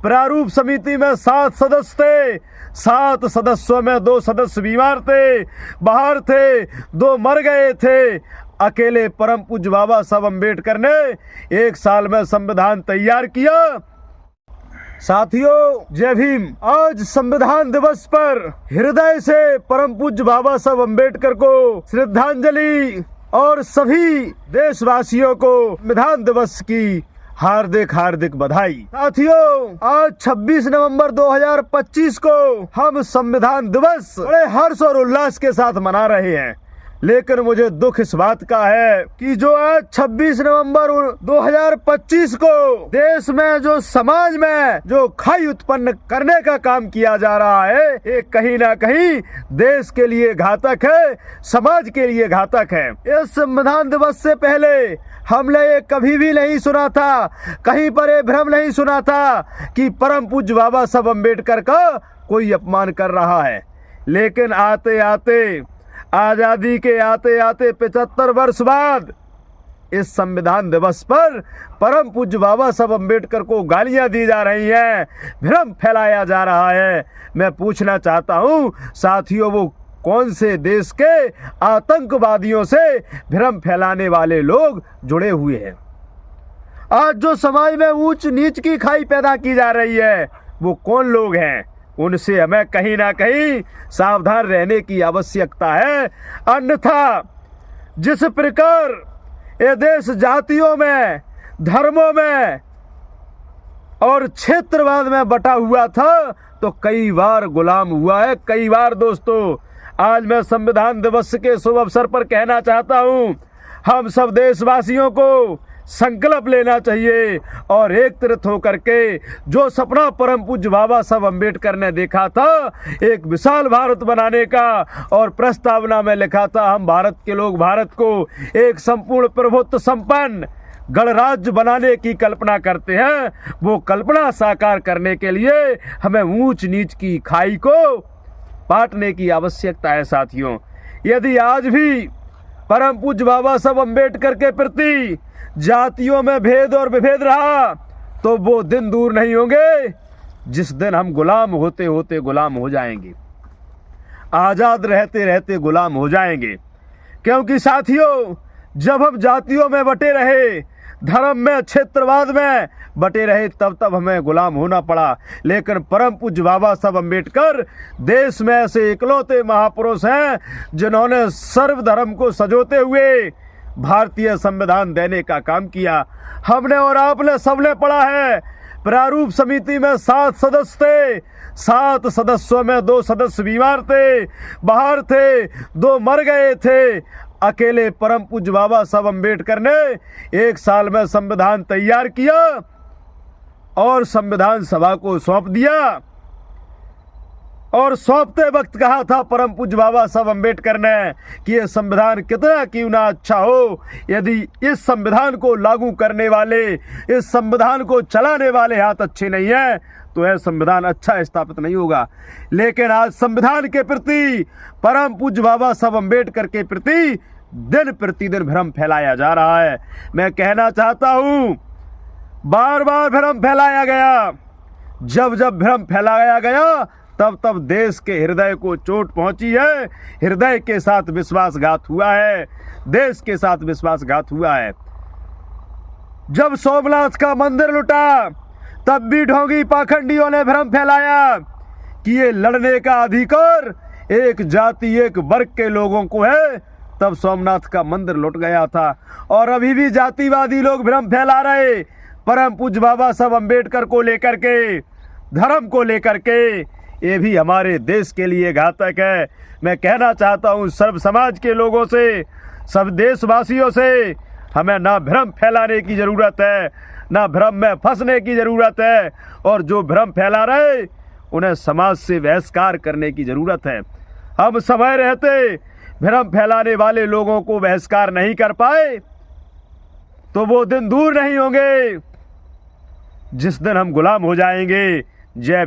प्रारूप समिति में 7 सदस्य थे। 7 सदस्यों में 2 सदस्य बीमार थे, बाहर थे, 2 मर गए थे। अकेले परम पूज्य बाबा साहब अम्बेडकर ने 1 साल में संविधान तैयार किया। साथियों, जय भीम। आज संविधान दिवस पर हृदय से परम पूज्य बाबा साहब अम्बेडकर को श्रद्धांजलि और सभी देशवासियों को संविधान दिवस की हार्दिक बधाई। साथियों, आज 26 नवंबर 2025 को हम संविधान दिवस बड़े हर्ष और उल्लास के साथ मना रहे हैं, लेकिन मुझे दुख इस बात का है कि जो आज 26 नवंबर 2025 को देश में जो समाज में जो खाई उत्पन्न करने का काम किया जा रहा है, ये कहीं ना कहीं देश के लिए घातक है, समाज के लिए घातक है। इस संविधान दिवस से पहले हमने ये कभी भी नहीं सुना था, कहीं पर ये भ्रम नहीं सुना था कि परम पूज्य बाबा साहब अम्बेडकर का कोई अपमान कर रहा है। लेकिन आते आते, आजादी के आते आते 75 वर्ष बाद इस संविधान दिवस पर परम पूज्य बाबा साहब अम्बेडकर को गालियां दी जा रही हैं, भ्रम फैलाया जा रहा है। मैं पूछना चाहता हूं साथियों, वो कौन से देश के आतंकवादियों से भ्रम फैलाने वाले लोग जुड़े हुए हैं? आज जो समाज में ऊंच नीच की खाई पैदा की जा रही है, वो कौन लोग हैं? उनसे हमें कहीं ना कहीं सावधान रहने की आवश्यकता है। अन्यथा जिस प्रकार ये देश जातियों में, धर्मों में और क्षेत्रवाद में बटा हुआ था, तो कई बार गुलाम हुआ है, कई बार। दोस्तों, आज मैं संविधान दिवस के शुभ अवसर पर कहना चाहता हूं, हम सब देशवासियों को संकल्प लेना चाहिए और एक तरफ होकर के जो सपना परम पूज्य बाबा साहब अम्बेडकर ने देखा था, एक विशाल भारत बनाने का, और प्रस्तावना में लिखा था हम भारत के लोग भारत को एक संपूर्ण प्रभुत्व संपन्न गणराज्य बनाने की कल्पना करते हैं, वो कल्पना साकार करने के लिए हमें ऊंच नीच की खाई को पाटने की आवश्यकता है। साथियों, यदि आज भी परम पूज्य बाबा साहब अम्बेडकर के प्रति जातियों में भेद और विभेद रहा, तो वो दिन दूर नहीं होंगे जिस दिन हम गुलाम होते होते गुलाम हो जाएंगे, आजाद रहते रहते गुलाम हो जाएंगे। क्योंकि साथियों, जब हम जातियों में बटे रहे, धर्म में, क्षेत्रवाद में बटे रहे, तब हमें गुलाम होना पड़ा। लेकिन परम पूज्य बाबा साहब अम्बेडकर देश में ऐसे इकलौते महापुरुष हैं जिन्होंने सर्वधर्म को सजोते हुए भारतीय संविधान देने का काम किया। हमने और आपने सबने पढ़ा है, प्रारूप समिति में 7 सदस्य थे। 7 सदस्यों में 2 सदस्य बीमार थे, बाहर थे, 2 मर गए थे। अकेले परम पूज्य बाबा साहब अम्बेडकर ने 1 साल में संविधान तैयार किया और संविधान सभा को सौंप दिया। और सौंपते वक्त कहा था परम पूज्य बाबा साहब अम्बेडकर ने कि यह संविधान कितना क्यों ना अच्छा हो, यदि इस संविधान को लागू करने वाले, इस संविधान को चलाने वाले हाथ अच्छे नहीं हैं, तो यह संविधान अच्छा स्थापित नहीं होगा। लेकिन आज संविधान के प्रति, परम पूज्य बाबा साहब अम्बेडकर के प्रति दिन प्रतिदिन भ्रम फैलाया जा रहा है। मैं कहना चाहता हूं, बार बार भ्रम फैलाया गया। जब जब भ्रम फैलाया गया, तब देश के हृदय को चोट पहुंची है, हृदय के साथ विश्वासघात हुआ है, देश के साथ विश्वासघात हुआ है। जब सोमनाथ का मंदिर लुटा, तब भी ढोंगी पाखंडियों ने भ्रम फैलाया कि ये लड़ने का अधिकार एक जाति, एक वर्ग के लोगों को है। तब सोमनाथ का मंदिर लुट गया था। और अभी भी जातिवादी लोग भ्रम फैला रहे परम पूज्य बाबा साहब अम्बेडकर को लेकर के, धर्म को लेकर के। ये भी हमारे देश के लिए घातक है। मैं कहना चाहता हूँ सर्व समाज के लोगों से, सब देशवासियों से, हमें ना भ्रम फैलाने की ज़रूरत है, ना भ्रम में फंसने की ज़रूरत है। और जो भ्रम फैला रहे, उन्हें समाज से बहिष्कार करने की ज़रूरत है। हम समय रहते भ्रम फैलाने वाले लोगों को बहिष्कार नहीं कर पाए, तो वो दिन दूर नहीं होंगे जिस दिन हम गुलाम हो जाएंगे। जय